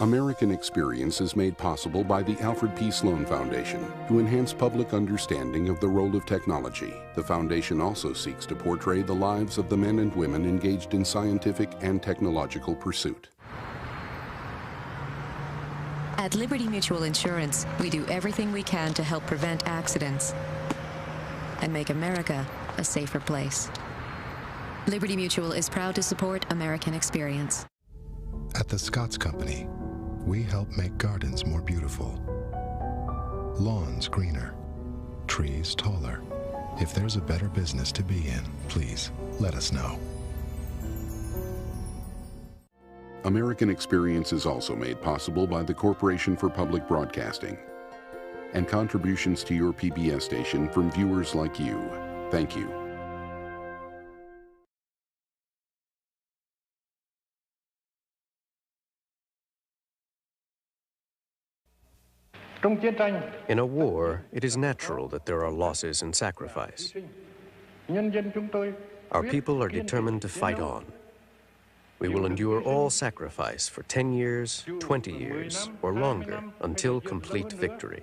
American Experience is made possible by the Alfred P. Sloan Foundation to enhance public understanding of the role of technology. The foundation also seeks to portray the lives of the men and women engaged in scientific and technological pursuit. At Liberty Mutual Insurance, we do everything we can to help prevent accidents and make America a safer place. Liberty Mutual is proud to support American Experience. At the Scotts Company, we help make gardens more beautiful, lawns greener, trees taller. If there's a better business to be in, please let us know. American Experience is also made possible by the Corporation for Public Broadcasting and contributions to your PBS station from viewers like you. Thank you. In a war, it is natural that there are losses and sacrifice. Our people are determined to fight on. We will endure all sacrifice for 10 years, 20 years, or longer until complete victory.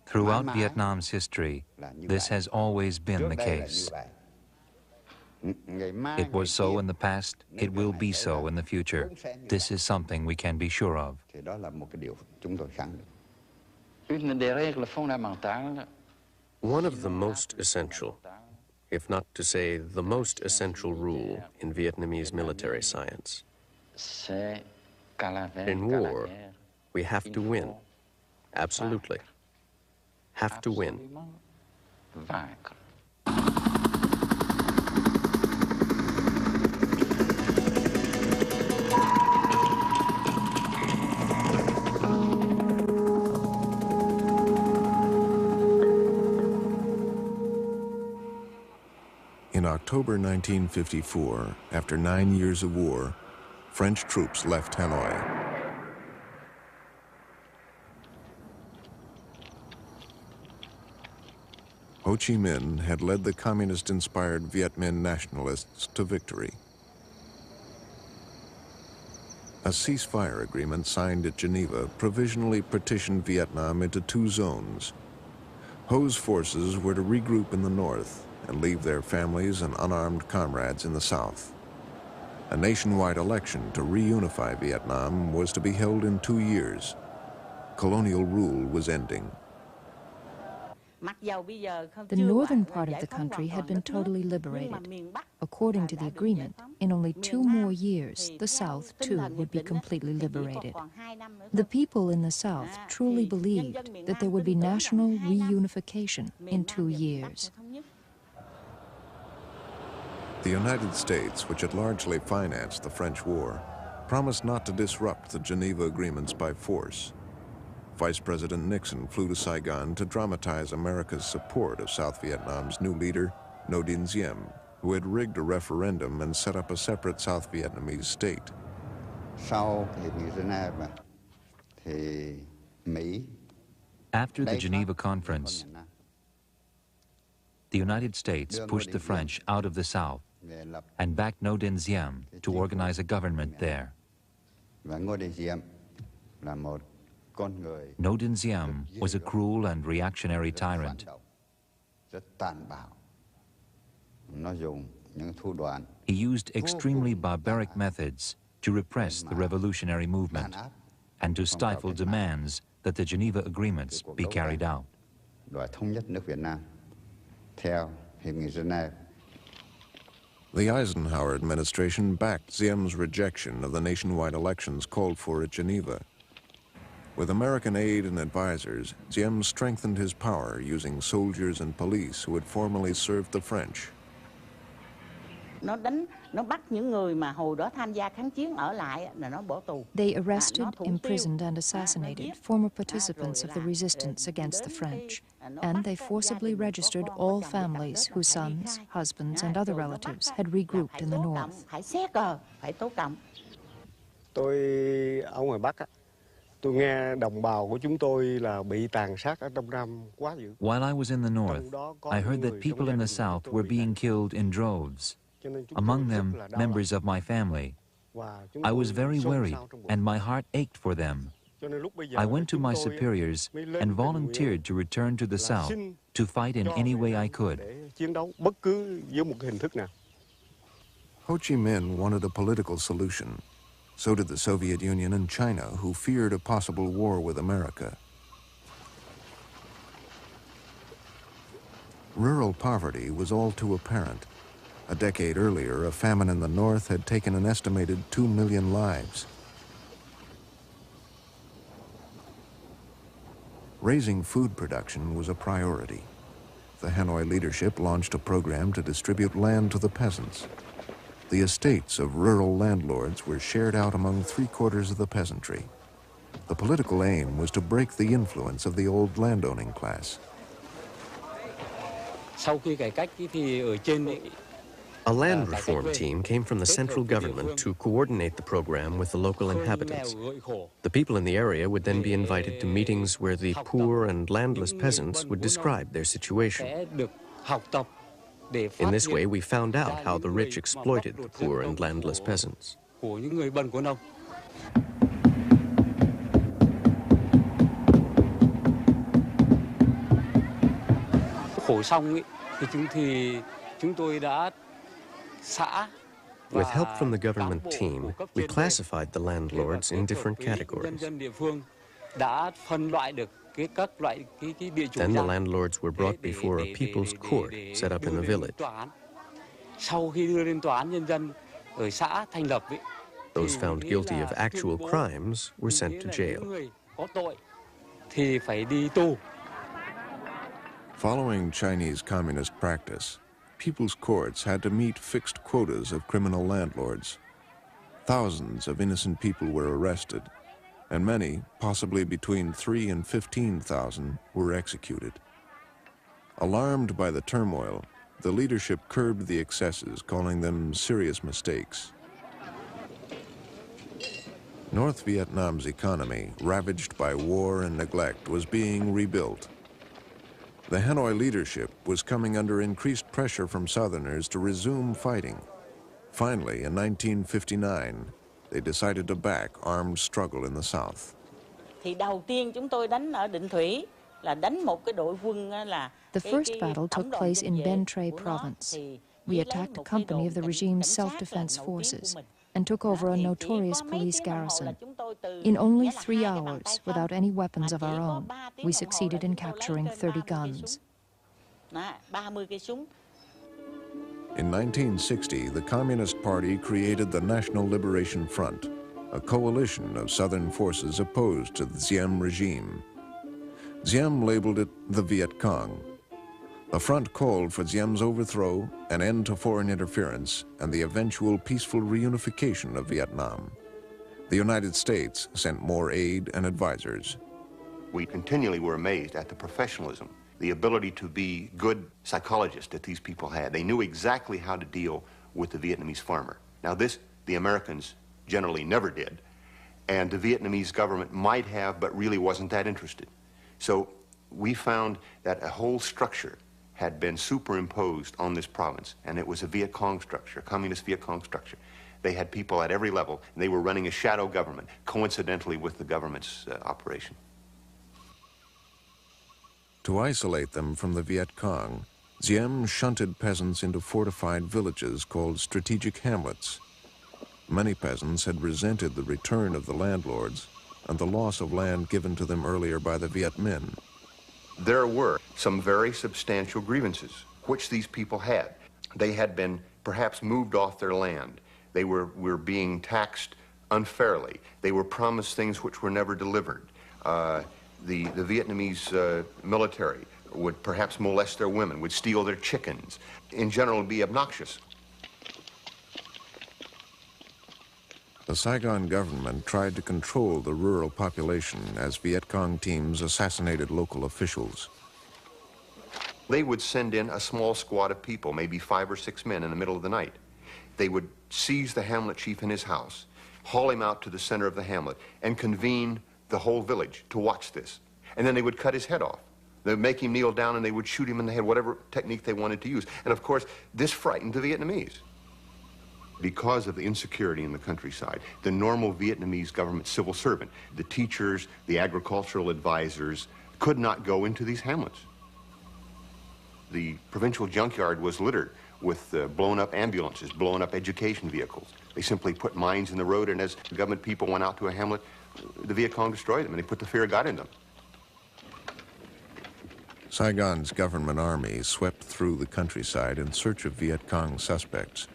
Throughout Vietnam's history, this has always been the case. It was so in the past, it will be so in the future. This is something we can be sure of. One of the most essential, if not to say the most essential rule in Vietnamese military science. In war, we have to win. Absolutely. Have to win. In October 1954, after 9 years of war, French troops left Hanoi. Ho Chi Minh had led the communist-inspired Viet Minh nationalists to victory. A ceasefire agreement signed at Geneva provisionally partitioned Vietnam into 2 zones. Ho's forces were to regroup in the north and leave their families and unarmed comrades in the south. A nationwide election to reunify Vietnam was to be held in 2 years. Colonial rule was ending. The northern part of the country had been totally liberated. According to the agreement, in only 2 more years, the South, too, would be completely liberated. The people in the South truly believed that there would be national reunification in 2 years. The United States, which had largely financed the French war, promised not to disrupt the Geneva agreements by force. Vice President Nixon flew to Saigon to dramatize America's support of South Vietnam's new leader, Ngo Dinh Diem, who had rigged a referendum and set up a separate South Vietnamese state. After the Geneva Conference, the United States pushed the French out of the South and backed Ngo Dinh Diem to organize a government there. Ngo Dinh Diem was a cruel and reactionary tyrant. He used extremely barbaric methods to repress the revolutionary movement and to stifle demands that the Geneva Agreements be carried out. The Eisenhower administration backed Diem's rejection of the nationwide elections called for at Geneva. With American aid and advisors, Diem strengthened his power using soldiers and police who had formerly served the French. They arrested, imprisoned, and assassinated former participants of the resistance against the French, and they forcibly registered all families whose sons, husbands, and other relatives had regrouped in the north. While I was in the north, I heard that people in the south were being killed in droves. among them members of my family. I was very worried, and my heart ached for them. I went to my superiors and volunteered to return to the South to fight in any way I could. Ho Chi Minh wanted a political solution. So did the Soviet Union and China, who feared a possible war with America. Rural poverty was all too apparent. A decade earlier, a famine in the north had taken an estimated 2 million lives. Raising food production was a priority. The Hanoi leadership launched a program to distribute land to the peasants. The estates of rural landlords were shared out among 3/4 of the peasantry. The political aim was to break the influence of the old landowning class. A land reform team came from the central government to coordinate the program with the local inhabitants. The people in the area would then be invited to meetings where the poor and landless peasants would describe their situation. In this way, we found out how the rich exploited the poor and landless peasants. With help from the government team, we classified the landlords in different categories. Then the landlords were brought before a people's court set up in the village. Those found guilty of actual crimes were sent to jail. Following Chinese communist practice, people's courts had to meet fixed quotas of criminal landlords. Thousands of innocent people were arrested, and many, possibly between 3,000 and 15,000, were executed. Alarmed by the turmoil, the leadership curbed the excesses, calling them serious mistakes. North Vietnam's economy, ravaged by war and neglect, was being rebuilt. The Hanoi leadership was coming under increased pressure from Southerners to resume fighting. Finally, in 1959, they decided to back armed struggle in the South. The first battle took place in Ben Tre province. We attacked a company of the regime's self-defense forces and took over a notorious police garrison. In only 3 hours, without any weapons of our own, we succeeded in capturing 30 guns. In 1960, the Communist Party created the National Liberation Front, a coalition of Southern forces opposed to the Diem regime. Diem labeled it the Viet Cong. The front called for Diem's overthrow, an end to foreign interference, and the eventual peaceful reunification of Vietnam. The United States sent more aid and advisors. We continually were amazed at the professionalism, the ability to be good psychologists that these people had. They knew exactly how to deal with the Vietnamese farmer. Now this, the Americans generally never did, and the Vietnamese government might have, but really wasn't that interested. So we found that a whole structure had been superimposed on this province, and it was a Viet Cong structure, a communist Viet Cong structure. They had people at every level, and they were running a shadow government, coincidentally with the government's operation. To isolate them from the Viet Cong, Diem shunted peasants into fortified villages called strategic hamlets. Many peasants had resented the return of the landlords and the loss of land given to them earlier by the Viet Minh. There were some very substantial grievances, which these people had. They had been perhaps moved off their land. They were being taxed unfairly. They were promised things which were never delivered. The Vietnamese military would perhaps molest their women, would steal their chickens, in general be obnoxious. The Saigon government tried to control the rural population as Viet Cong teams assassinated local officials. They would send in a small squad of people, maybe 5 or 6 men in the middle of the night. They would seize the hamlet chief in his house, haul him out to the center of the hamlet, and convene the whole village to watch this. And then they would cut his head off. They would make him kneel down and they would shoot him in the head, whatever technique they wanted to use. And of course, this frightened the Vietnamese. Because of the insecurity in the countryside, the normal Vietnamese government civil servant, the teachers, the agricultural advisors, could not go into these hamlets. The provincial junkyard was littered with blown up ambulances, blown up education vehicles. They simply put mines in the road, and as the government people went out to a hamlet, the Viet Cong destroyed them, and they put the fear of God in them. Saigon's government army swept through the countryside in search of Viet Cong suspects.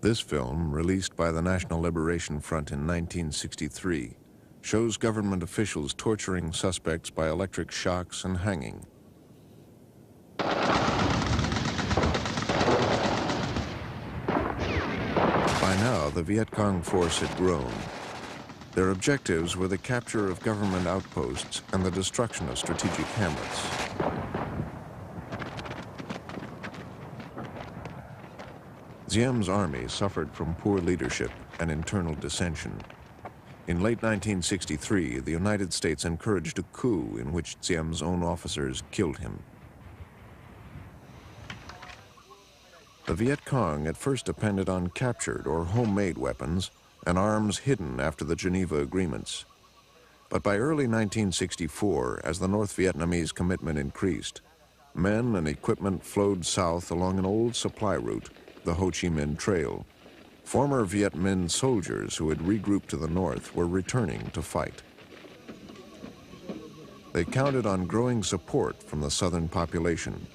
This film, released by the National Liberation Front in 1963, shows government officials torturing suspects by electric shocks and hanging. By now, the Viet Cong force had grown. Their objectives were the capture of government outposts and the destruction of strategic hamlets. Diem's army suffered from poor leadership and internal dissension. In late 1963, the United States encouraged a coup in which Diem's own officers killed him. The Viet Cong at first depended on captured or homemade weapons and arms hidden after the Geneva Agreements. But by early 1964, as the North Vietnamese commitment increased, men and equipment flowed south along an old supply route, the Ho Chi Minh Trail. Former Viet Minh soldiers who had regrouped to the north were returning to fight. They counted on growing support from the southern population.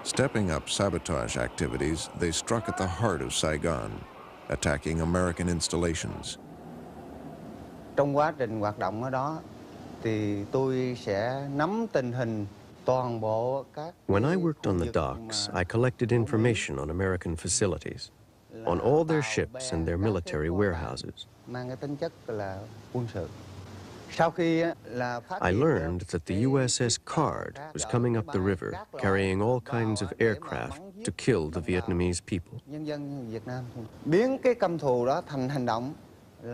Stepping up sabotage activities, they struck at the heart of Saigon, attacking American installations. Trong quá trình hoạt động ở đó, thì tôi sẽ nắm tình hình toàn bộ các. When I worked on the docks, I collected information on American facilities, on all their ships and their military warehouses. Mang cái tính chất là quân sự. I learned that the USS Card was coming up the river, carrying all kinds of aircraft to kill the Vietnamese people.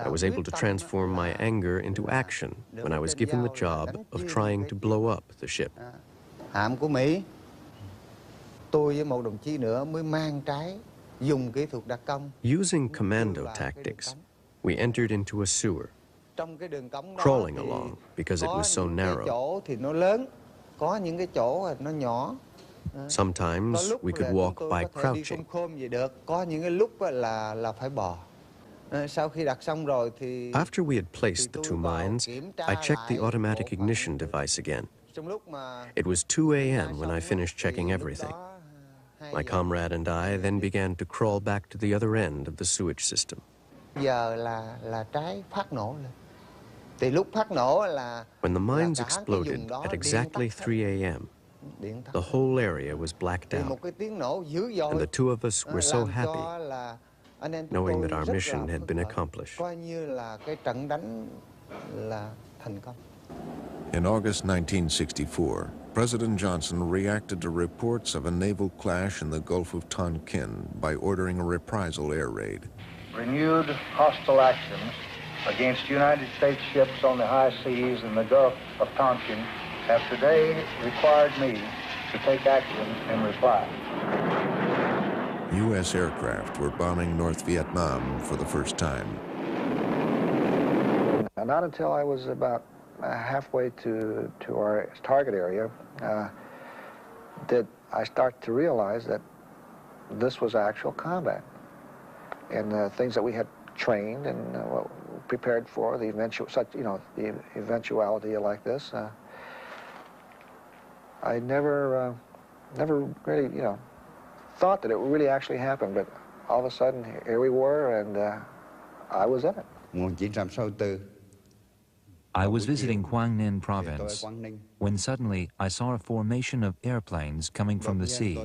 I was able to transform my anger into action when I was given the job of trying to blow up the ship. Hạm của Mỹ, tôi với một đồng chí nữa mới mang trái, dùng kỹ thuật đặc công. Using commando tactics, we entered into a sewer, crawling along because it was so narrow. Sometimes we could walk by crouching. After we had placed the two mines, I checked the automatic ignition device again. It was 2 a.m. when I finished checking everything. My comrade and I then began to crawl back to the other end of the sewage system. When the mines exploded at exactly 3 a.m., the whole area was blacked out, and the two of us were so happy, knowing that our mission had been accomplished. In August 1964, President Johnson reacted to reports of a naval clash in the Gulf of Tonkin by ordering a reprisal air raid. Renewed hostile actions against United States ships on the high seas in the Gulf of Tonkin have today required me to take action in reply. U.S. aircraft were bombing North Vietnam for the first time. Not until I was about halfway to our target area did I start to realize that this was actual combat. And things that we had trained and prepared for, the eventuality like this, I never really, thought that it would really actually happen. But all of a sudden, here we were, and I was in it. I was visiting Quang Ninh province when suddenly I saw a formation of airplanes coming from the sea,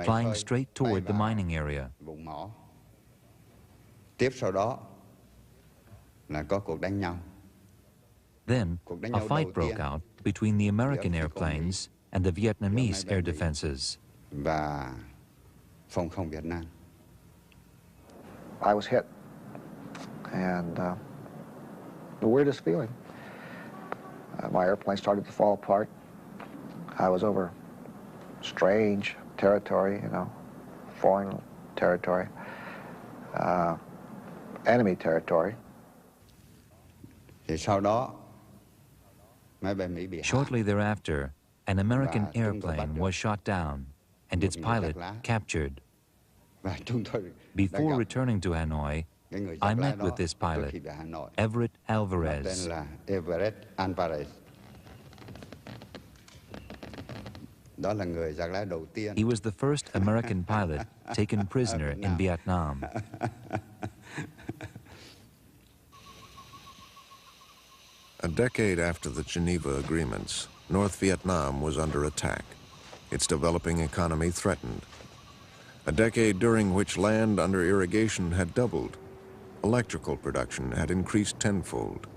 flying straight toward the mining area. Then, a fight broke out between the American airplanes and the Vietnamese air defenses. I was hit, and the weirdest feeling. My airplane started to fall apart. I was over strange territory, you know, foreign territory, enemy territory. Shortly thereafter, an American airplane was shot down and its pilot captured. Before returning to Hanoi, I met with this pilot, Everett Alvarez. He was the first American pilot taken prisoner in Vietnam. A decade after the Geneva Agreements, North Vietnam was under attack, its developing economy threatened. A decade during which land under irrigation had doubled. Electrical production had increased tenfold.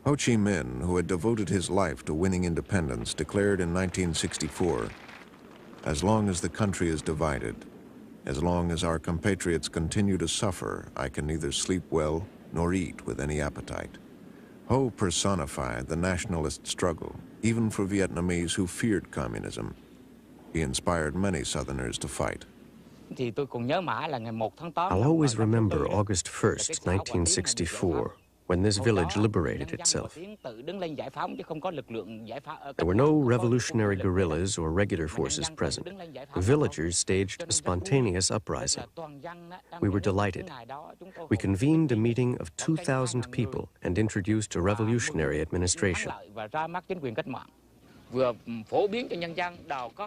Ho Chi Minh, who had devoted his life to winning independence, declared in 1964, "As long as the country is divided, as long as our compatriots continue to suffer, I can neither sleep well nor eat with any appetite." Ho personified the nationalist struggle, even for Vietnamese who feared communism. He inspired many Southerners to fight. I'll always remember August 1st, 1964, when this village liberated itself. There were no revolutionary guerrillas or regular forces present. The villagers staged a spontaneous uprising. We were delighted. We convened a meeting of 2,000 people and introduced a revolutionary administration.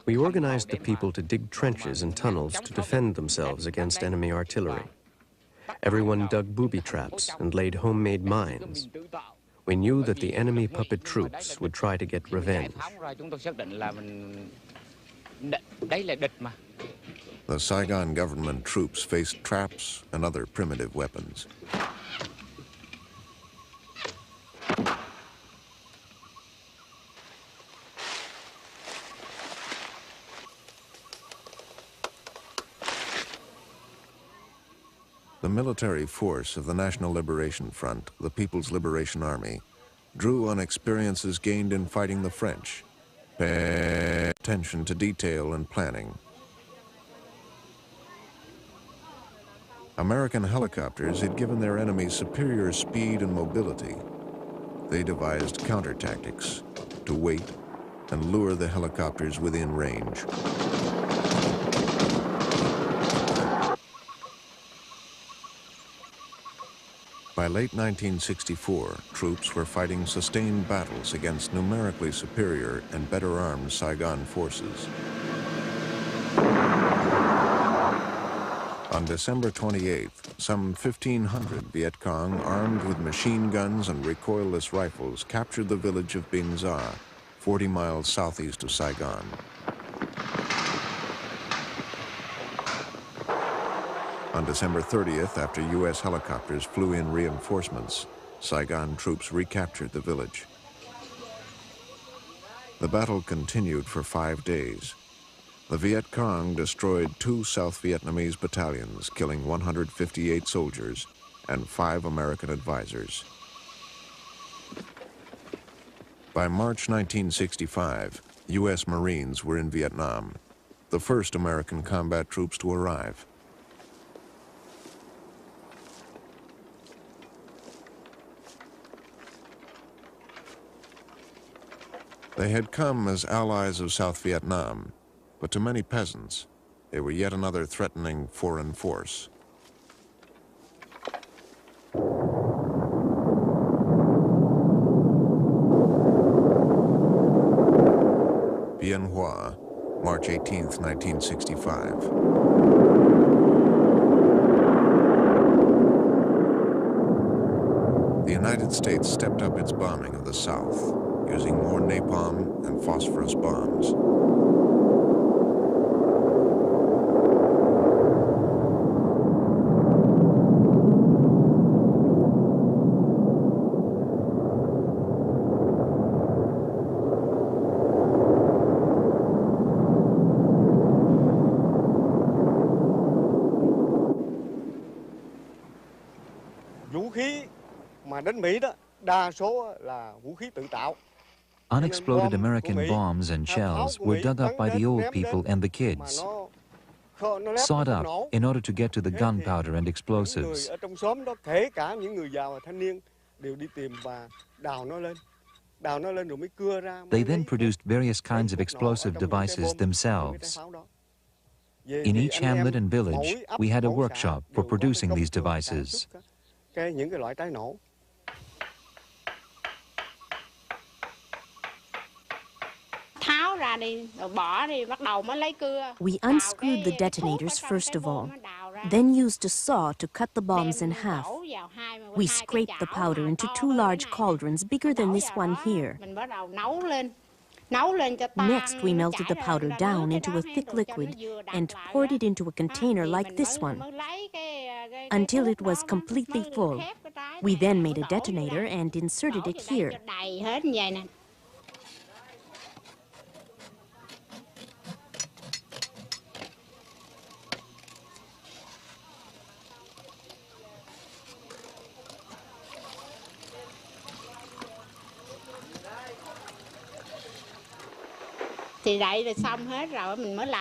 We organized the people to dig trenches and tunnels to defend themselves against enemy artillery. Everyone dug booby traps and laid homemade mines. We knew that the enemy puppet troops would try to get revenge. The Saigon government troops faced traps and other primitive weapons. The military force of the National Liberation Front, the People's Liberation Army, drew on experiences gained in fighting the French, paying attention to detail and planning. American helicopters had given their enemies superior speed and mobility. They devised counter-tactics to wait and lure the helicopters within range. By late 1964, troops were fighting sustained battles against numerically superior and better armed Saigon forces. On December 28th, some 1,500 Viet Cong armed with machine guns and recoilless rifles captured the village of Binh Gia, 40 miles southeast of Saigon. On December 30th, after U.S. helicopters flew in reinforcements, Saigon troops recaptured the village. The battle continued for 5 days. The Viet Cong destroyed 2 South Vietnamese battalions, killing 158 soldiers and 5 American advisors. By March 1965, U.S. Marines were in Vietnam, the first American combat troops to arrive. They had come as allies of South Vietnam, but to many peasants, they were yet another threatening foreign force. Bien Hoa, March 18th, 1965. United States stepped up its bombing of the South, using more napalm and phosphorus bombs. Unexploded American bombs and shells were dug up by the old people and the kids, sawed up in order to get to the gunpowder and explosives. They then produced various kinds of explosive devices themselves. In each hamlet and village, we had a workshop for producing these devices. We unscrewed the detonators first of all, then used a saw to cut the bombs in half. We scraped the powder into 2 large cauldrons bigger than this one here. Next, we melted the powder down into a thick liquid and poured it into a container like this one until it was completely full. We then made a detonator and inserted it here.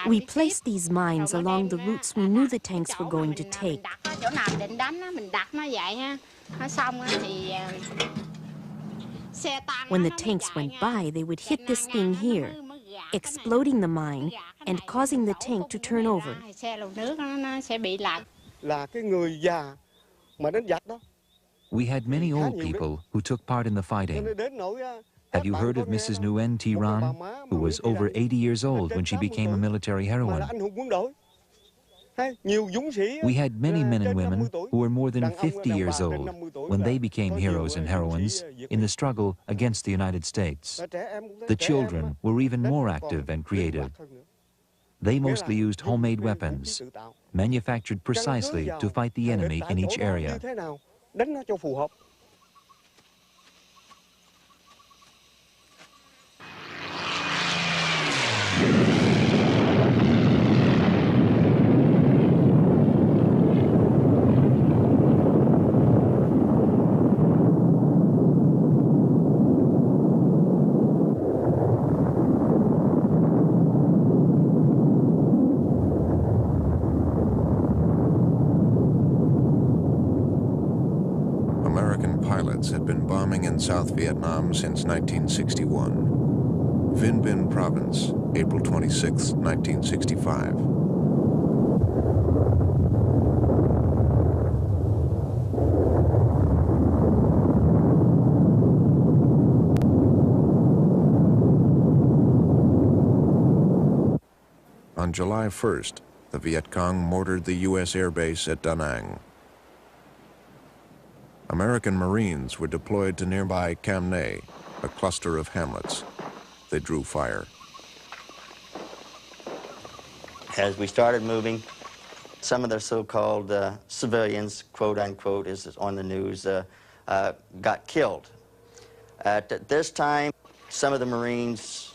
We placed these mines along the routes we knew the tanks were going to take. When the tanks went by, they would hit this thing here, exploding the mine and causing the tank to turn over. We had many old people who took part in the fighting. Have you heard of Mrs. Nguyen Thi Ran, who was over 80 years old when she became a military heroine? We had many men and women who were more than 50 years old when they became heroes and heroines in the struggle against the United States. The children were even more active and creative. They mostly used homemade weapons, manufactured precisely to fight the enemy in each area. Had been bombing in South Vietnam since 1961. Vinh Binh Province, April 26, 1965. On July 1st, the Viet Cong mortared the U.S. Air Base at Da Nang. American Marines were deployed to nearby Cam Nay, a cluster of hamlets. They drew fire. As we started moving, some of the so-called civilians, quote unquote, as is on the news, got killed. At this time, some of the Marines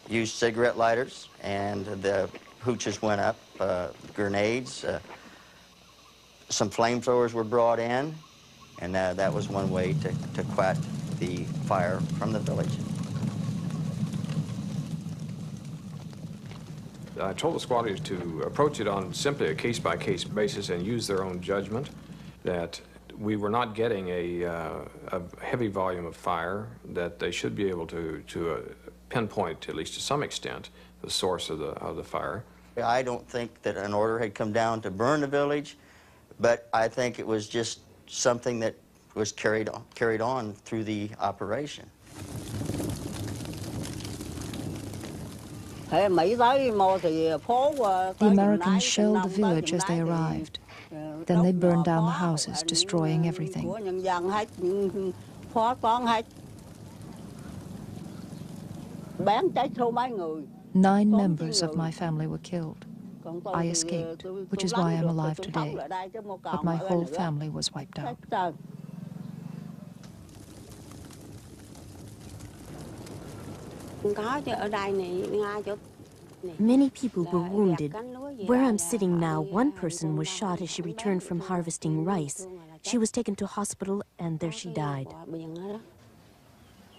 used cigarette lighters, and the hooches went up, grenades. Some flamethrowers were brought in. And that was one way to quell the fire from the village. I told the squatters to approach it on simply a case-by-case basis and use their own judgment, that we were not getting a heavy volume of fire, that they should be able to pinpoint, at least to some extent, the source of the fire. I don't think that an order had come down to burn the village, but I think it was just something that was carried on through the operation. The Americans shelled the village as they arrived. Then they burned down the houses, destroying everything. 9 members of my family were killed. I escaped, which is why I'm alive today. But my whole family was wiped out. Many people were wounded. Where I'm sitting now, one person was shot as she returned from harvesting rice. She was taken to hospital, and there she died.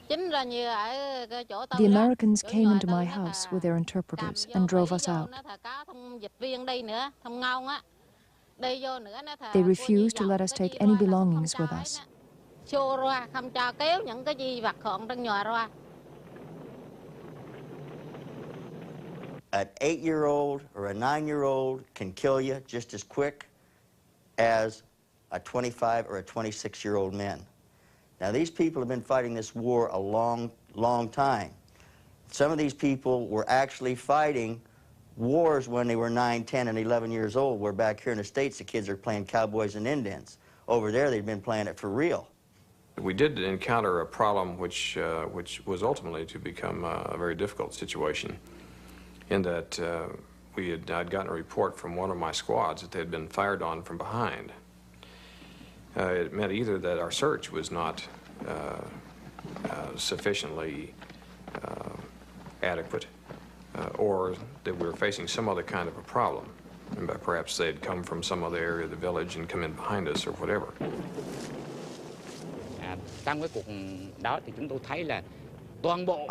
The Americans came into my house with their interpreters and drove us out. They refused to let us take any belongings with us. An 8-year-old or a 9-year-old can kill you just as quick as a 25 or a 26-year-old man. Now, these people have been fighting this war a long, long time. Some of these people were actually fighting wars when they were 9, 10, and 11 years old, where back here in the States, the kids are playing cowboys and Indians. Over there, they'd been playing it for real. We did encounter a problem which was ultimately to become a very difficult situation, in that I'd gotten a report from one of my squads that they had been fired on from behind. It meant either that our search was not sufficiently adequate, or that we were facing some other kind of a problem. And perhaps they had come from some other area of the village and come in behind us or whatever.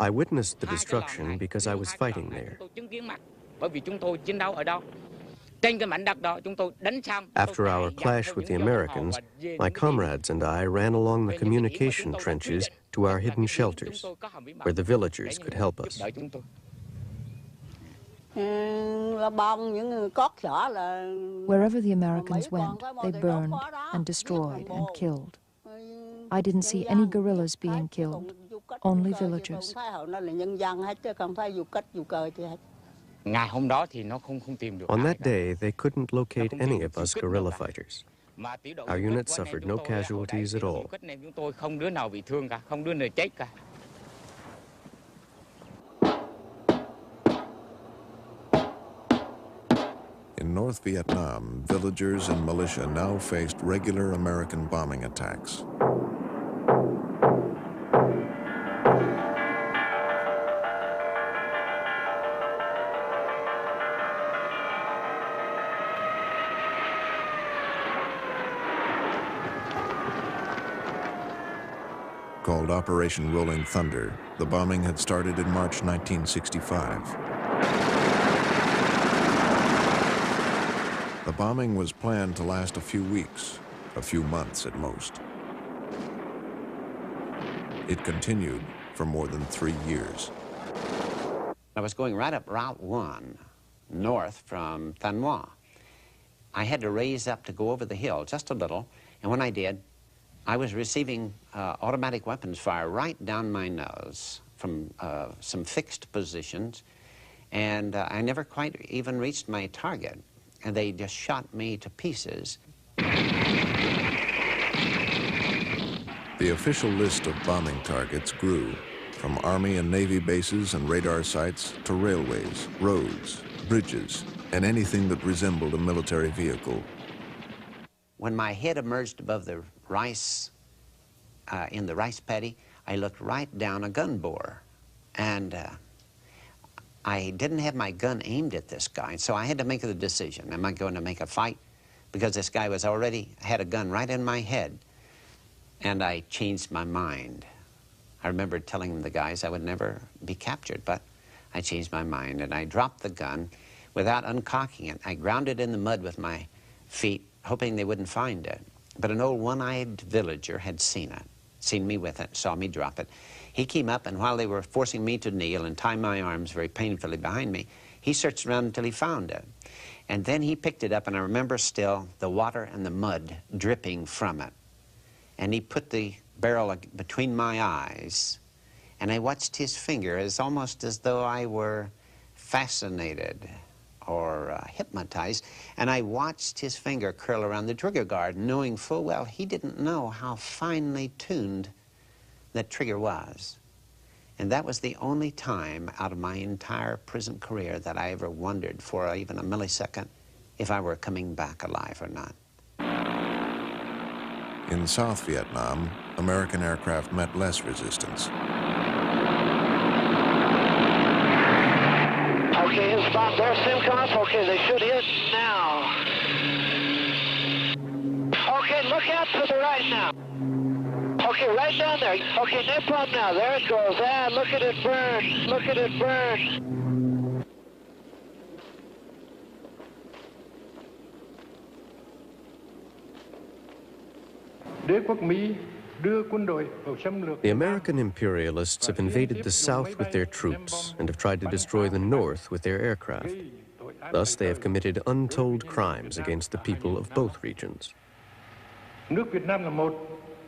I witnessed the destruction because I was fighting there. After our clash with the Americans, my comrades and I ran along the communication trenches to our hidden shelters, where the villagers could help us. Wherever the Americans went, they burned and destroyed and killed. I didn't see any guerrillas being killed, only villagers. On that day, they couldn't locate any of us guerrilla fighters. Our unit suffered no casualties at all. In North Vietnam, villagers and militia now faced regular American bombing attacks. Called Operation Rolling Thunder, the bombing had started in March 1965. The bombing was planned to last a few weeks, a few months at most. It continued for more than 3 years. I was going right up Route 1, north from Thanh Hoa. I had to raise up to go over the hill just a little, and when I did, I was receiving automatic weapons fire right down my nose from some fixed positions, and I never quite even reached my target, and they just shot me to pieces. The official list of bombing targets grew, from Army and Navy bases and radar sites to railways, roads, bridges, and anything that resembled a military vehicle. When my head emerged above the rice, in the rice paddy, I looked right down a gun bore. And I didn't have my gun aimed at this guy, so I had to make the decision. Am I going to make a fight? Because this guy was already had a gun right in my head. And I changed my mind. I remember telling the guys I would never be captured, but I changed my mind, and I dropped the gun without uncocking it. I ground it in the mud with my feet, hoping they wouldn't find it. But an old one-eyed villager had seen it, seen me with it, saw me drop it. He came up, and while they were forcing me to kneel and tie my arms very painfully behind me, he searched around until he found it. And then he picked it up, and I remember still the water and the mud dripping from it. And he put the barrel between my eyes, and I watched his finger almost as though I were fascinated or hypnotized, and I watched his finger curl around the trigger guard, knowing full well he didn't know how finely tuned that trigger was. And that was the only time out of my entire prison career that I ever wondered for even a millisecond if I were coming back alive or not. In South Vietnam, American aircraft met less resistance. Okay, his spot there, Simcoff. Okay, they should hit now. Okay, look out to the right now. Okay, right down there. Okay, napalm now. There it goes. Ah, look at it burn. Look at it burn. The American imperialists have invaded the South with their troops and have tried to destroy the North with their aircraft. Thus, they have committed untold crimes against the people of both regions.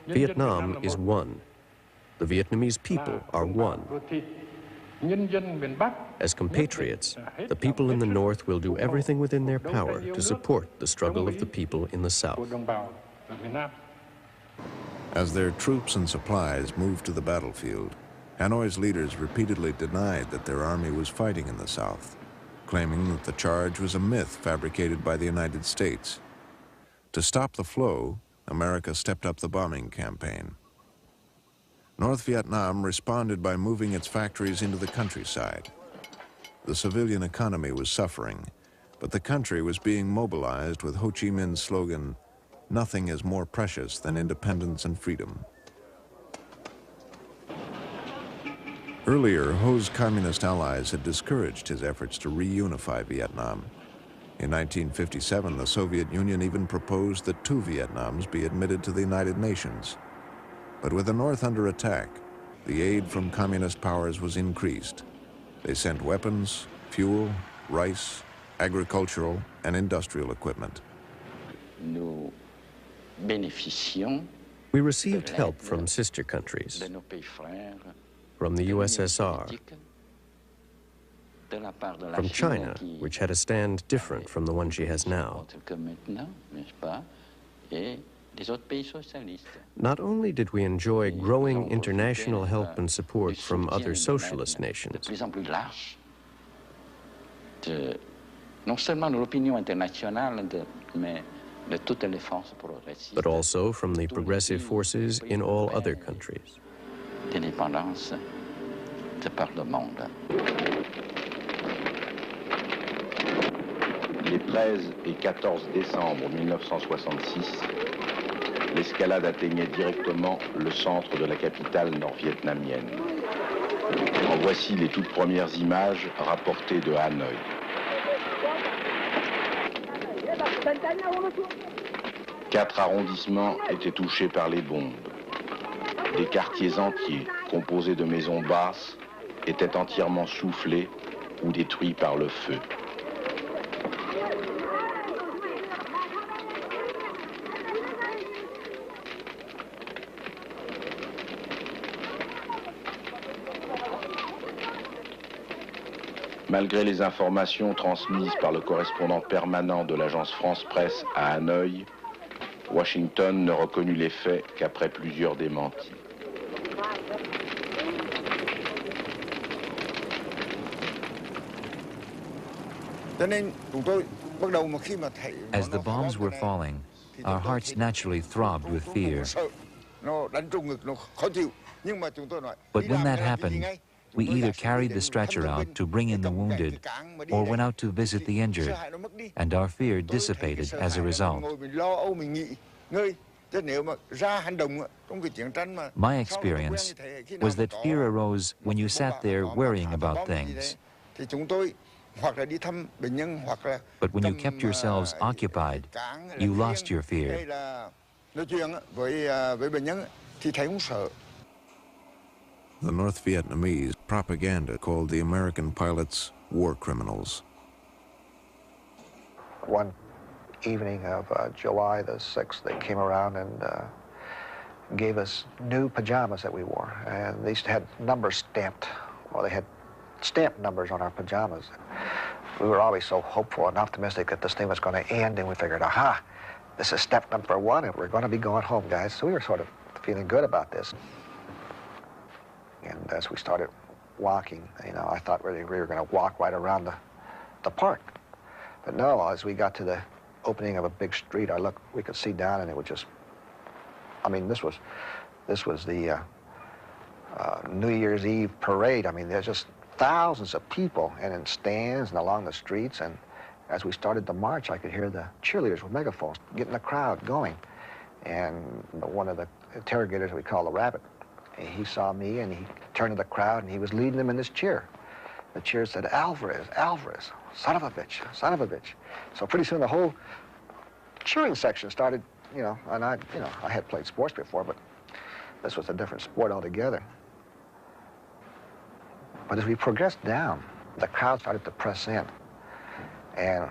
Vietnam is one. The Vietnamese people are one. As compatriots, the people in the North will do everything within their power to support the struggle of the people in the South. As their troops and supplies moved to the battlefield, Hanoi's leaders repeatedly denied that their army was fighting in the South, claiming that the charge was a myth fabricated by the United States. To stop the flow, America stepped up the bombing campaign. North Vietnam responded by moving its factories into the countryside. The civilian economy was suffering, but the country was being mobilized with Ho Chi Minh's slogan, "Nothing is more precious than independence and freedom." Earlier, Ho's communist allies had discouraged his efforts to reunify Vietnam. In 1957, the Soviet Union even proposed that 2 Vietnams be admitted to the United Nations. But with the North under attack, the aid from communist powers was increased. They sent weapons, fuel, rice, agricultural, and industrial equipment. We received help from sister countries, from the USSR, from China, which had a stand different from the one she has now. Not only did we enjoy growing international help and support from other socialist nations, but also from the progressive forces in all other countries. Les 13 et 14 décembre 1966, l'escalade atteignait directement le centre de la capitale nord-vietnamienne. En voici les toutes premières images rapportées de Hanoï. 4 arrondissements étaient touchés par les bombes. Des quartiers entiers, composés de maisons basses, étaient entièrement soufflés ou détruits par le feu. Malgré les informations transmises par le correspondant permanent de l'agence France-Presse à Hanoï, Washington ne reconnut les faits qu'après plusieurs démentis. As the bombs were falling, our hearts naturally throbbed with fear. But when that happened, we either carried the stretcher out to bring in the wounded or went out to visit the injured, and our fear dissipated as a result. My experience was that fear arose when you sat there worrying about things. But when you kept yourselves occupied, you lost your fear. The North Vietnamese propaganda called the American pilots war criminals. One evening of July the 6th, they came around and gave us new pajamas that we wore. And these had numbers stamped. Well, they had stamped numbers on our pajamas. We were always so hopeful and optimistic that this thing was going to end, and we figured, aha, this is step number 1, and we're going to be going home, guys. So we were sort of feeling good about this. And as we started walking, you know, I thought we were going to walk right around the park. But no, as we got to the opening of a big street, we could see down, and it was just, I mean, this was the New Year's Eve parade. I mean, there's just thousands of people, and in stands and along the streets. And as we started to march, I could hear the cheerleaders with megaphones getting the crowd going. And one of the interrogators we call the Rabbit, he saw me, and he turned to the crowd, and he was leading them in this cheer. The cheer said, "Alvarez, Alvarez, son of a bitch, son of a bitch." So pretty soon the whole cheering section started, you know, and I had played sports before, but this was a different sport altogether. But as we progressed down, the crowd started to press in, and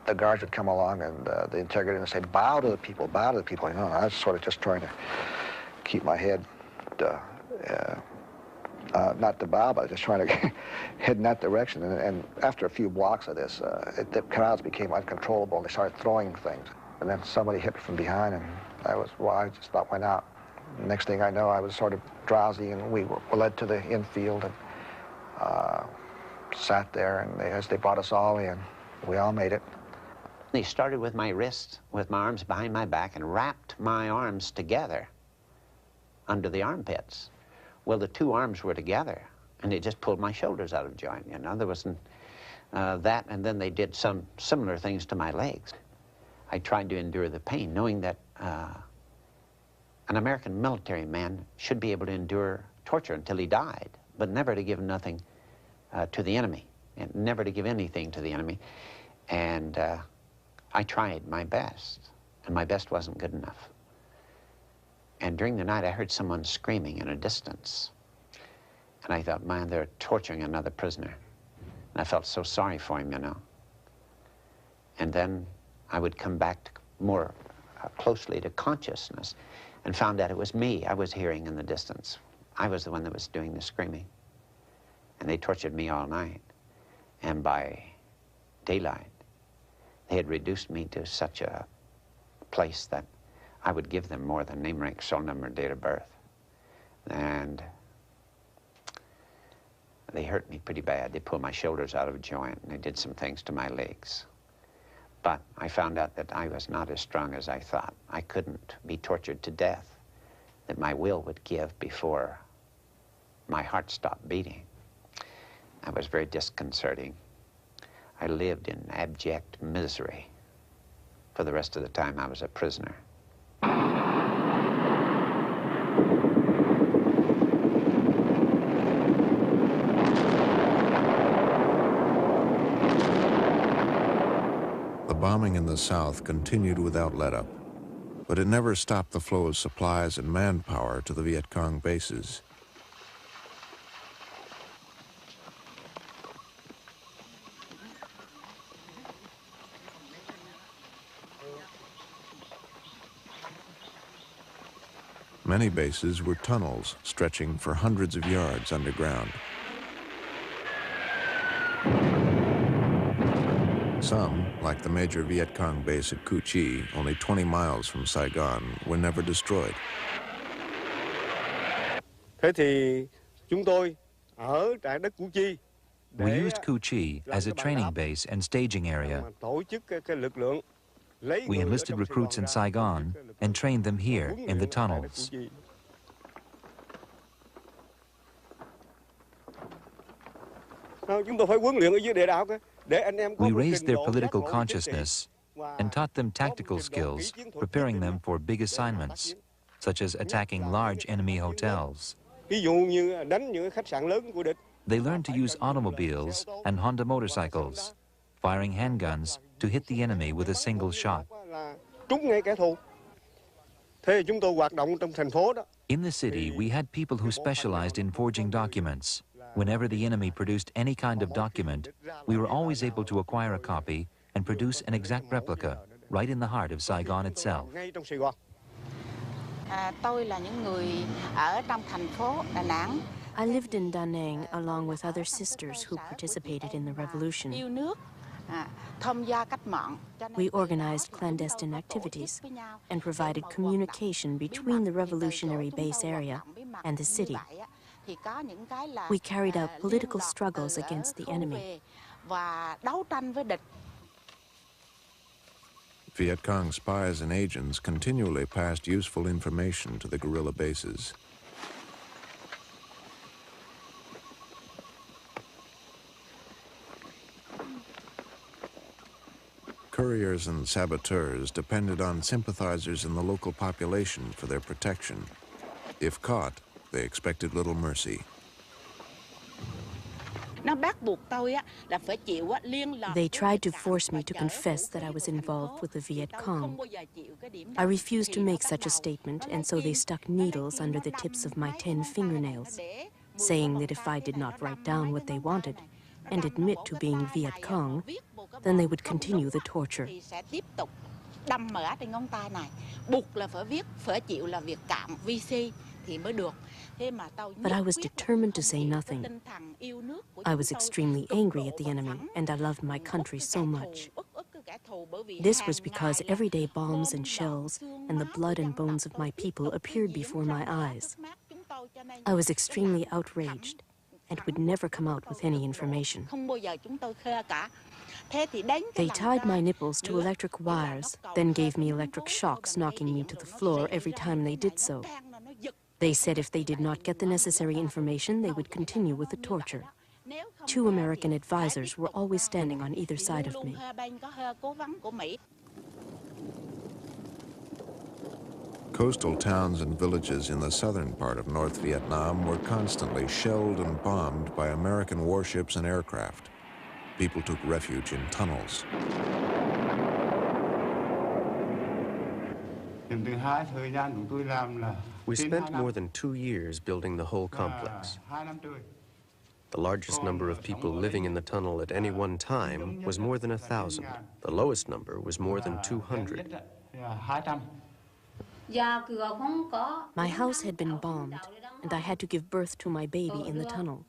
the guards would come along, and the interrogator would say, "Bow to the people, bow to the people." You know, I was sort of just trying to keep my head, not to bow, but just trying to head in that direction. And after a few blocks of this, the crowds became uncontrollable, and they started throwing things. And then somebody hit me from behind, and I just about went out. Next thing I know, I was sort of drowsy, and we were led to the infield and sat there, and as they brought us all in, we all made it. They started with my wrists, with my arms behind my back, and wrapped my arms together under the armpits. Well, the two arms were together, and they just pulled my shoulders out of joint, you know. There wasn't that, and then they did some similar things to my legs. I tried to endure the pain, knowing that an American military man should be able to endure torture until he died, but never to give nothing to the enemy, and never to give anything to the enemy. And I tried my best, and my best wasn't good enough. And during the night, I heard someone screaming in a distance. And I thought, man, they're torturing another prisoner. And I felt so sorry for him, you know. And then I would come back more closely to consciousness and found out it was me I was hearing in the distance. I was the one that was doing the screaming. And they tortured me all night. And by daylight, they had reduced me to such a place that I would give them more than name, rank, soul number, date of birth. And they hurt me pretty bad. They pulled my shoulders out of joint, and they did some things to my legs. But I found out that I was not as strong as I thought. I couldn't be tortured to death, that my will would give before my heart stopped beating. That was very disconcerting. I lived in abject misery for the rest of the time I was a prisoner. The bombing in the South continued without let-up, but it never stopped the flow of supplies and manpower to the Viet Cong bases. Many bases were tunnels stretching for hundreds of yards underground. Some, like the major Viet Cong base at Cu Chi, only 20 miles from Saigon, were never destroyed. We used Cu Chi as a training base and staging area. We enlisted recruits in Saigon and trained them here in the tunnels. We raised their political consciousness and taught them tactical skills, preparing them for big assignments, such as attacking large enemy hotels. They learned to use automobiles and Honda motorcycles, firing handguns to hit the enemy with a single shot. In the city, we had people who specialized in forging documents. Whenever the enemy produced any kind of document, we were always able to acquire a copy and produce an exact replica right in the heart of Saigon itself. I lived in Da Nang along with other sisters who participated in the revolution. We organized clandestine activities and provided communication between the revolutionary base area and the city. We carried out political struggles against the enemy. Viet Cong spies and agents continually passed useful information to the guerrilla bases. Couriers and saboteurs depended on sympathizers in the local population for their protection. If caught, they expected little mercy. They tried to force me to confess that I was involved with the Viet Cong. I refused to make such a statement, and so they stuck needles under the tips of my 10 fingernails, saying that if I did not write down what they wanted and admit to being Viet Cong, then they would continue the torture. But I was determined to say nothing. I was extremely angry at the enemy, and I loved my country so much. This was because everyday bombs and shells and the blood and bones of my people appeared before my eyes. I was extremely outraged and would never come out with any information. They tied my nipples to electric wires, then gave me electric shocks, knocking me to the floor every time they did so. They said if they did not get the necessary information, they would continue with the torture. 2 American advisors were always standing on either side of me. Coastal towns and villages in the southern part of North Vietnam were constantly shelled and bombed by American warships and aircraft. People took refuge in tunnels. We spent more than 2 years building the whole complex. The largest number of people living in the tunnel at any one time was more than 1,000. The lowest number was more than 200. My house had been bombed, and I had to give birth to my baby in the tunnel.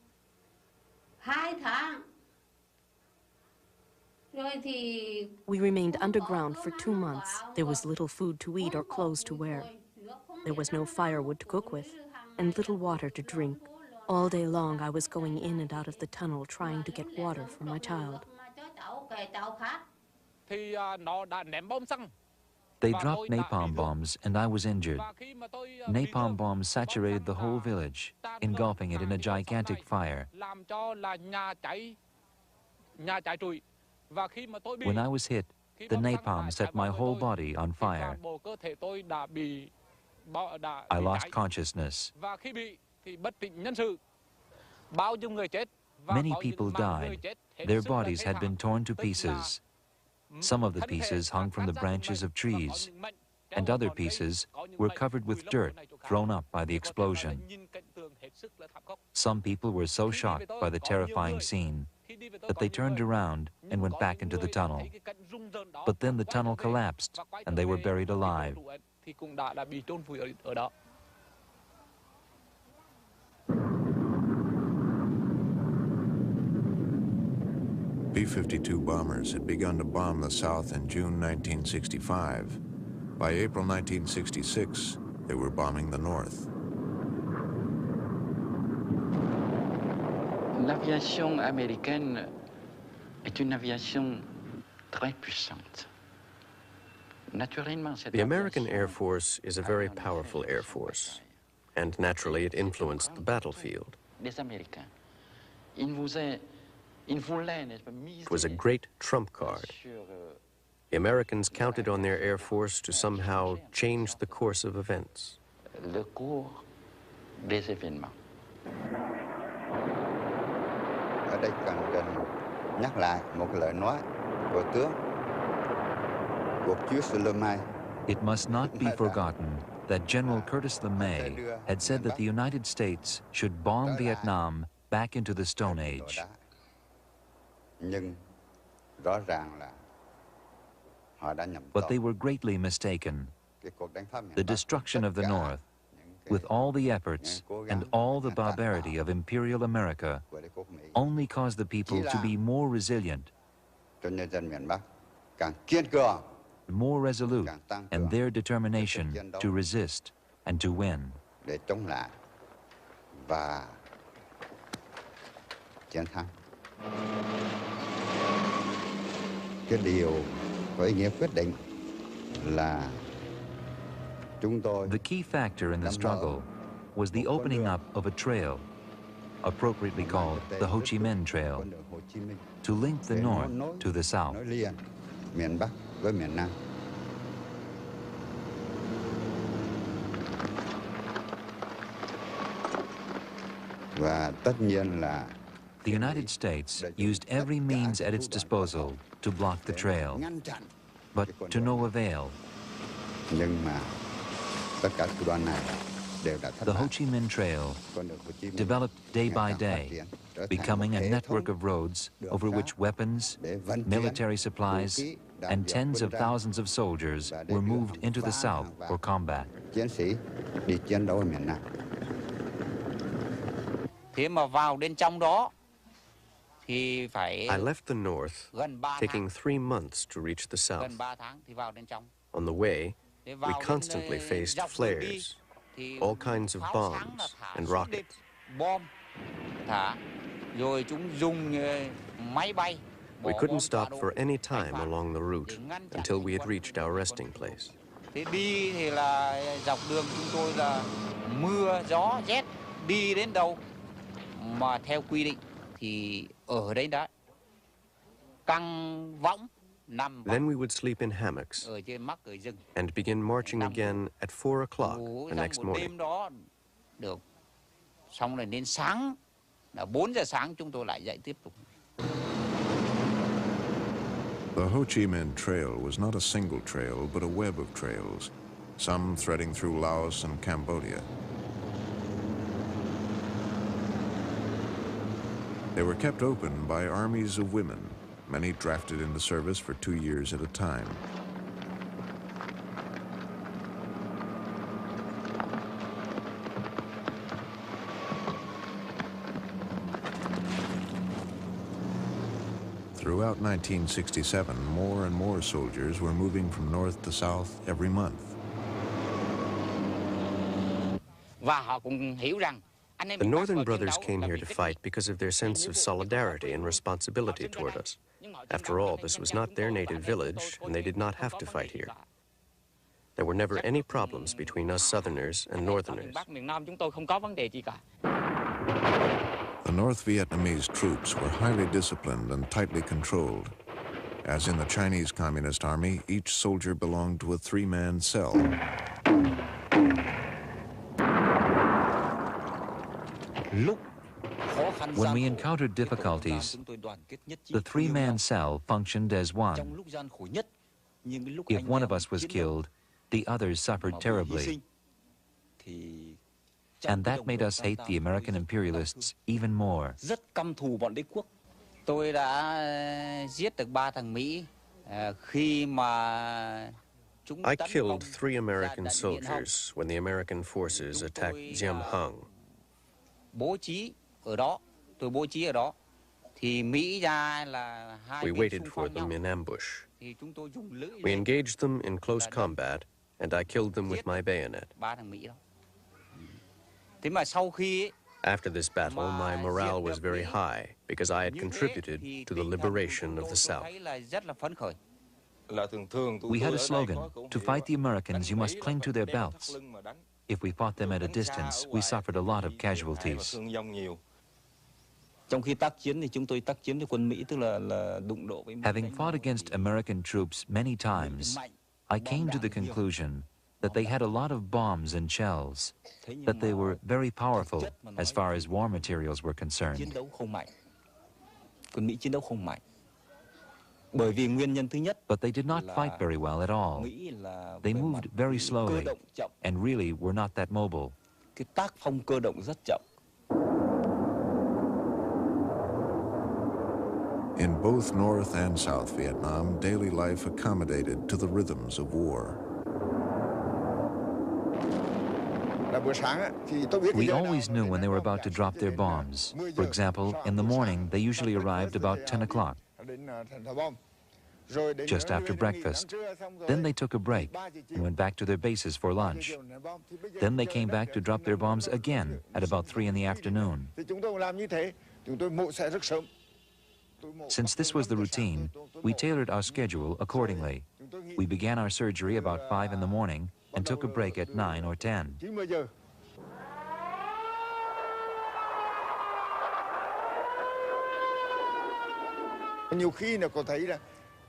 We remained underground for 2 months. There was little food to eat or clothes to wear. There was no firewood to cook with, and little water to drink. All day long, I was going in and out of the tunnel trying to get water for my child. They dropped napalm bombs, and I was injured. Napalm bombs saturated the whole village, engulfing it in a gigantic fire. When I was hit, the napalm set my whole body on fire. I lost consciousness. Many people died. Their bodies had been torn to pieces. Some of the pieces hung from the branches of trees, and other pieces were covered with dirt thrown up by the explosion. Some people were so shocked by the terrifying scene that they turned around and went back into the tunnel. But then the tunnel collapsed, and they were buried alive. B-52 bombers had begun to bomb the South in June 1965. By April 1966, they were bombing the North. L'aviation américaine est une aviation très puissante. The American Air Force is a very powerful Air Force, and naturally it influenced the battlefield. It was a great trump card. The Americans counted on their Air Force to somehow change the course of events. Le cours des événements. Ở đây cần nhắc lại một lời nói của tướng, của Chúa Suleiman. It must not be forgotten that General Curtis LeMay had said that the United States should bomb Vietnam back into the Stone Age. But they were greatly mistaken. The destruction of the North, with all the efforts and all the barbarity of Imperial America, only caused the people to be more resilient, more resolute, and their determination to resist and to win. chiến thắng. Cái điều có ý nghĩa quyết định là chúng tôi. The key factor in the struggle was the opening up of a trail, appropriately called the Ho Chi Minh Trail, to link the north to the south. Nối liền miền Bắc với miền Nam. Và tất nhiên là the United States used every means at its disposal to block the trail, but to no avail. Nhưng mà tất cả thủ đoạn này đều đã thất The bại. Ho Chi Minh Trail developed day by day, becoming a network of roads over which weapons, military supplies, and tens of thousands of soldiers were moved into the south for combat. Chiến sĩ đi chiến đấu ở miền Nam. Thế mà vào bên trong đó thì phải I left the north, taking 3 months to reach the south. gần 3 tháng thì vào bên trong. On the way, we constantly faced flares, all kinds of bombs and rockets. Bom thả, rồi chúng dùng máy bay. We couldn't stop for any time along the route until we had reached our resting place. Thế đi thì là dọc đường chúng tôi là mưa, gió, rét, đi đến đâu mà theo quy định thì ở đấy đó căng võng nằm. Then we would sleep in hammocks ở trên mắc ở rừng and begin marching again at 4 o'clock the next morning. Đêm đó được xong rồi đến sáng là 4 giờ sáng chúng tôi lại dậy tiếp tục. The Ho Chi Minh Trail was not a single trail, but a web of trails, some threading through Laos and Cambodia. They were kept open by armies of women, many drafted into service for 2 years at a time. Throughout 1967, more and more soldiers were moving from north to south every month. Và họ cũng hiểu rằng The Northern Brothers came here to fight because of their sense of solidarity and responsibility toward us. After all, this was not their native village, and they did not have to fight here. There were never any problems between us Southerners and Northerners. The North Vietnamese troops were highly disciplined and tightly controlled. As in the Chinese Communist Army, each soldier belonged to a 3-man cell. When we encountered difficulties, the 3-man cell functioned as one. If one of us was killed, the others suffered terribly. And that made us hate the American imperialists even more. Tôi đã giết được 3 thằng Mỹ khi mà I killed 3 American soldiers when the American forces attacked Diem Hung. Bố trí ở đó, tôi bố trí ở đó. Thì Mỹ ra là We waited for them in ambush. We engaged them in close combat, and I killed them with my bayonet. 3 thằng Mỹ đó. Thế mà sau khi After this battle, my morale was very high because I had contributed to the liberation of the South. We had a slogan, to fight the Americans, you must cling to their belts. If we fought them at a distance, we suffered a lot of casualties. Having fought against American troops many times, I came to the conclusion that they had a lot of bombs and shells, that they were very powerful as far as war materials were concerned. But they did not fight very well at all. They moved very slowly and really were not that mobile. In both North and South Vietnam, daily life accommodated to the rhythms of war. We always knew when they were about to drop their bombs. For example, in the morning, they usually arrived about 10 o'clock, just after breakfast. Then they took a break and went back to their bases for lunch. Then they came back to drop their bombs again at about 3 in the afternoon. Since this was the routine, we tailored our schedule accordingly. We began our surgery about 5 in the morning and took a break at 9 or 10.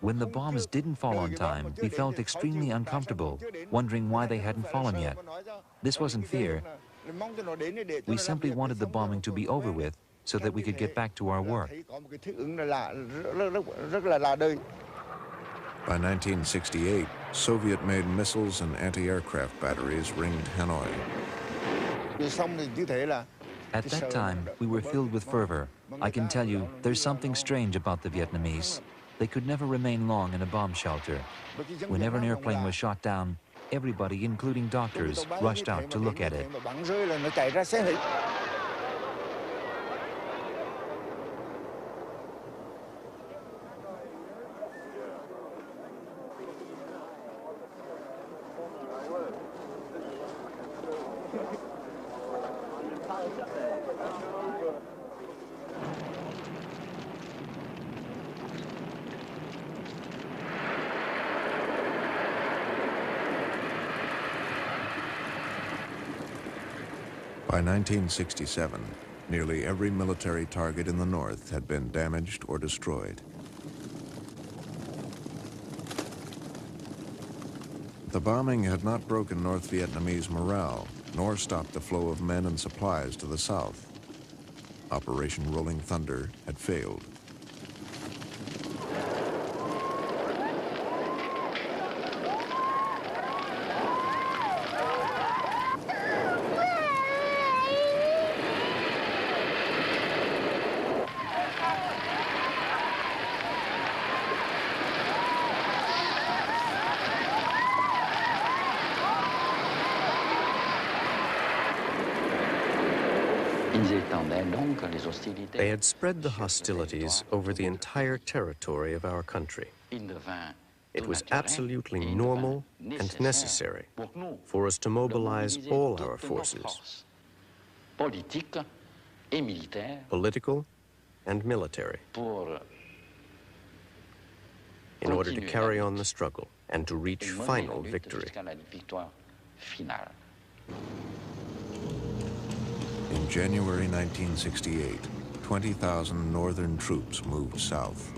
When the bombs didn't fall on time, we felt extremely uncomfortable, wondering why they hadn't fallen yet. This wasn't fear. We simply wanted the bombing to be over with so that we could get back to our work. By 1968, Soviet-made missiles and anti-aircraft batteries ringed Hanoi. At that time, we were filled with fervor. I can tell you, there's something strange about the Vietnamese. They could never remain long in a bomb shelter. Whenever an airplane was shot down, everybody, including doctors, rushed out to look at it. By 1967, nearly every military target in the North had been damaged or destroyed. The bombing had not broken North Vietnamese morale, nor stopped the flow of men and supplies to the south. Operation Rolling Thunder had failed. They had spread the hostilities over the entire territory of our country. It was absolutely normal and necessary for us to mobilize all our forces, political and military, in order to carry on the struggle and to reach final victory. In January 1968, 20,000 Northern troops moved south.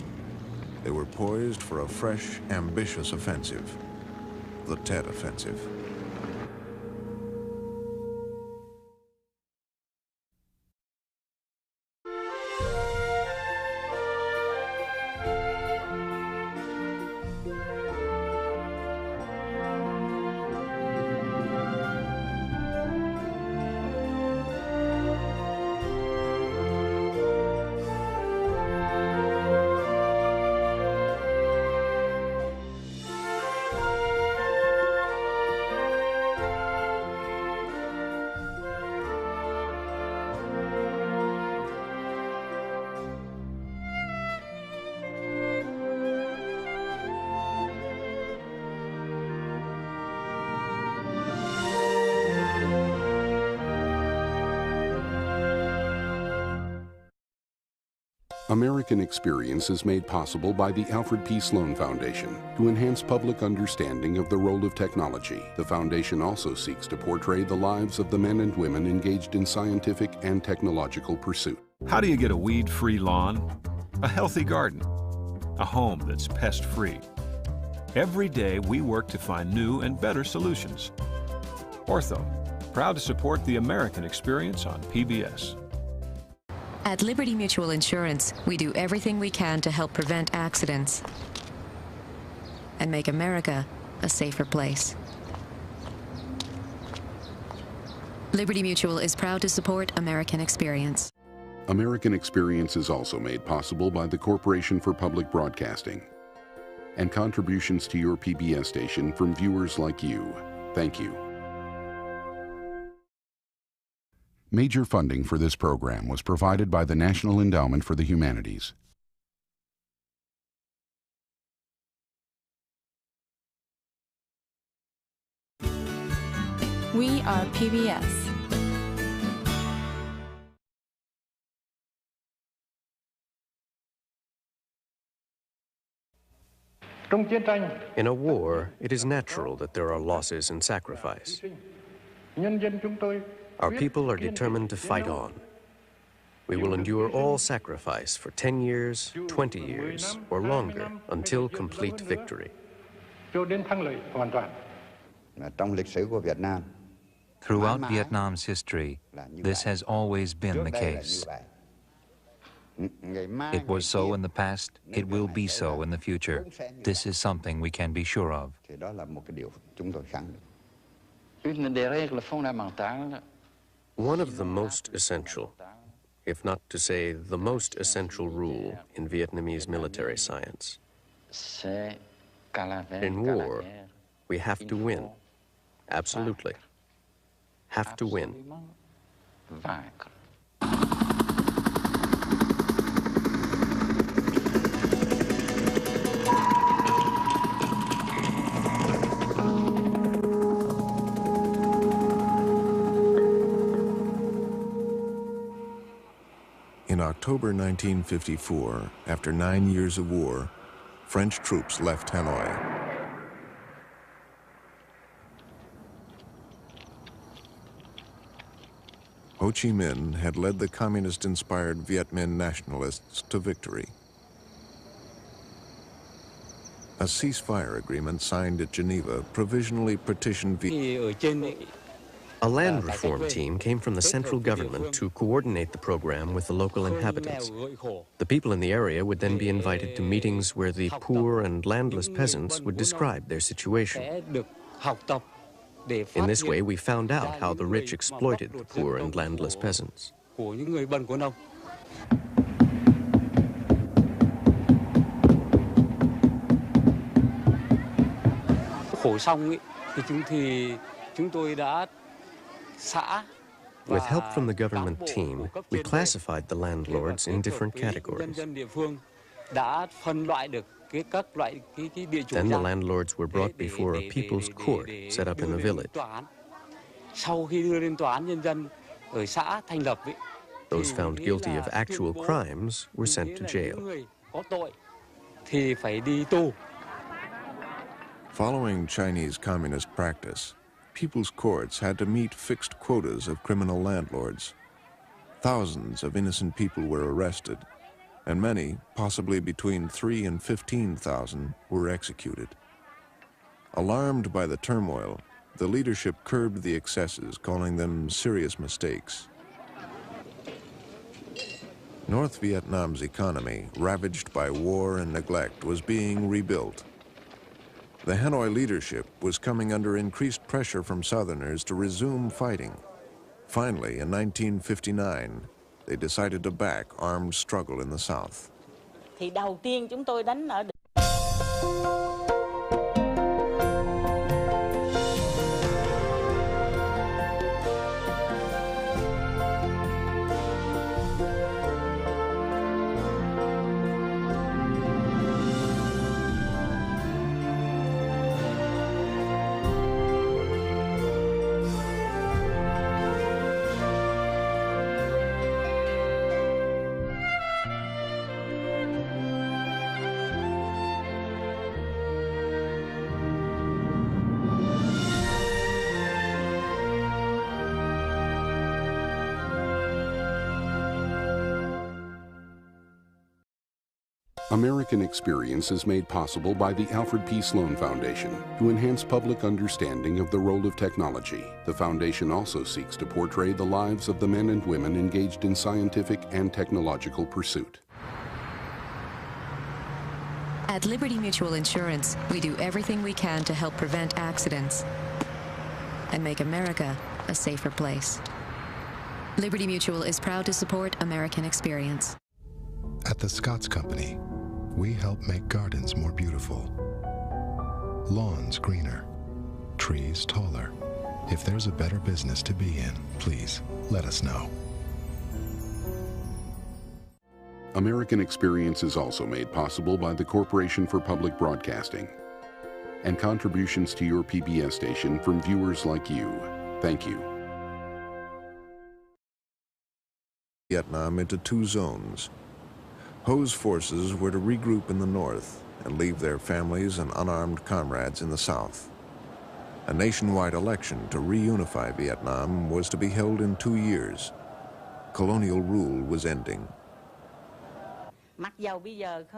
They were poised for a fresh, ambitious offensive, the Tet Offensive. American Experience is made possible by the Alfred P. Sloan Foundation to enhance public understanding of the role of technology. The foundation also seeks to portray the lives of the men and women engaged in scientific and technological pursuit. How do you get a weed-free lawn, a healthy garden, a home that's pest-free? Every day we work to find new and better solutions. Ortho, proud to support the American Experience on PBS. At Liberty Mutual Insurance, we do everything we can to help prevent accidents and make America a safer place. Liberty Mutual is proud to support American Experience. American Experience is also made possible by the Corporation for Public Broadcasting and contributions to your PBS station from viewers like you. Thank you. Major funding for this program was provided by the National Endowment for the Humanities. We are PBS. In a war, it is natural that there are losses and sacrifice. Our people are determined to fight on. We will endure all sacrifice for 10 years, 20 years, or longer until complete victory. Throughout Vietnam's history, this has always been the case. It was so in the past, it will be so in the future. This is something we can be sure of. One of the most essential, if not to say the most essential rule in Vietnamese military science. In war, we have to win. Absolutely. Have to win. In October 1954, after 9 years of war, French troops left Hanoi. Ho Chi Minh had led the communist-inspired Viet Minh nationalists to victory. A ceasefire agreement signed at Geneva provisionally partitioned Vietnam. A land reform team came from the central government to coordinate the program with the local inhabitants. The people in the area would then be invited to meetings where the poor and landless peasants would describe their situation. In this way, we found out how the rich exploited the poor and landless peasants. With help from the government team, we classified the landlords in different categories. Then the landlords were brought before a people's court set up in the village. Those found guilty of actual crimes were sent to jail. Following Chinese communist practice, people's courts had to meet fixed quotas of criminal landlords. Thousands of innocent people were arrested, and many, possibly between 3,000 and 15,000, were executed. Alarmed by the turmoil, the leadership curbed the excesses, calling them serious mistakes. North Vietnam's economy, ravaged by war and neglect, was being rebuilt. The Hanoi leadership was coming under increased pressure from Southerners to resume fighting. Finally, in 1959, they decided to back armed struggle in the South. Thì đầu tiên chúng tôi đánh ở American Experience is made possible by the Alfred P. Sloan Foundation to enhance public understanding of the role of technology. The foundation also seeks to portray the lives of the men and women engaged in scientific and technological pursuit. At Liberty Mutual Insurance, we do everything we can to help prevent accidents and make America a safer place. Liberty Mutual is proud to support American Experience. At the Scotts Company, we help make gardens more beautiful, lawns greener, trees taller. If there's a better business to be in, please let us know. American Experience is also made possible by the Corporation for Public Broadcasting and contributions to your PBS station from viewers like you. Thank you. Vietnam into two zones. Ho's forces were to regroup in the north and leave their families and unarmed comrades in the south. A nationwide election to reunify Vietnam was to be held in 2 years. Colonial rule was ending.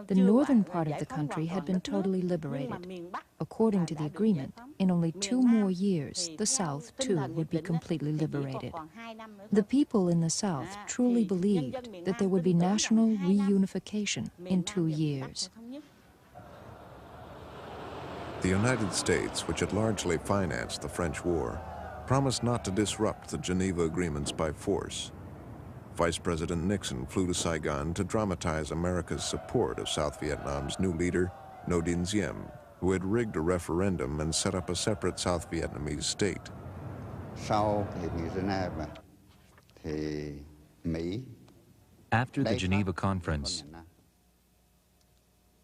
The northern part of the country had been totally liberated. According to the agreement, in only 2 more years, the South, too, would be completely liberated. The people in the South truly believed that there would be national reunification in 2 years. The United States, which had largely financed the French war, promised not to disrupt the Geneva Agreements by force. Vice President Nixon flew to Saigon to dramatize America's support of South Vietnam's new leader, Ngo Dinh Diem, who had rigged a referendum and set up a separate South Vietnamese state. After the Geneva Conference,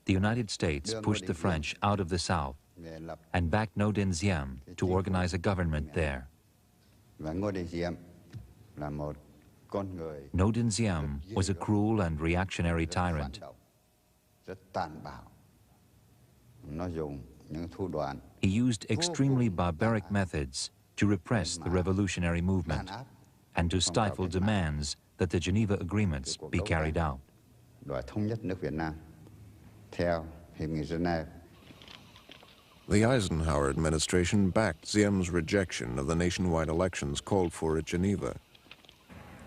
the United States pushed the French out of the South and backed Ngo Dinh Diem to organize a government there. Ngo Dinh Diem was a cruel and reactionary tyrant. He used extremely barbaric methods to repress the revolutionary movement and to stifle demands that the Geneva Agreements be carried out. The Eisenhower administration backed Diem's rejection of the nationwide elections called for at Geneva.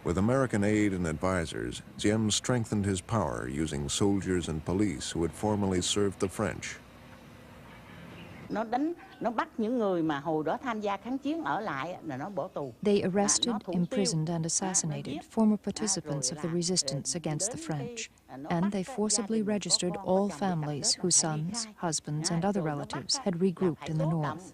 With American aid and advisors, Diem strengthened his power using soldiers and police who had formerly served the French. They arrested, imprisoned, and assassinated former participants of the resistance against the French, and they forcibly registered all families whose sons, husbands, and other relatives had regrouped in the north.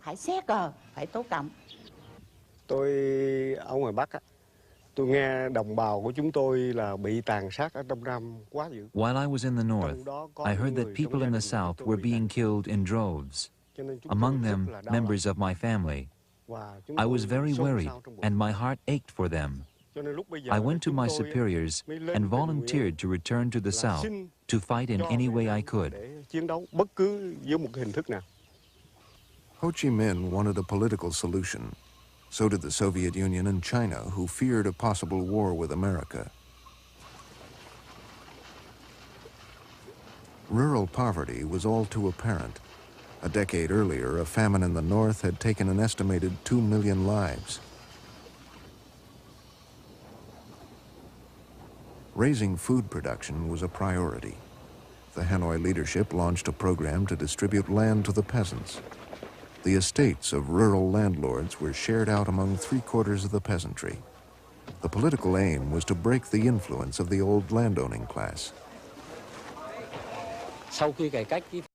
While I was in the north, I heard that people in the south were being killed in droves, among them members of my family. I was very worried, and my heart ached for them. I went to my superiors and volunteered to return to the south to fight in any way I could. Ho Chi Minh wanted a political solution. So did the Soviet Union and China, who feared a possible war with America. Rural poverty was all too apparent. A decade earlier, a famine in the north had taken an estimated 2 million lives. Raising food production was a priority. The Hanoi leadership launched a program to distribute land to the peasants. The estates of rural landlords were shared out among 3/4 of the peasantry. The political aim was to break the influence of the old landowning class.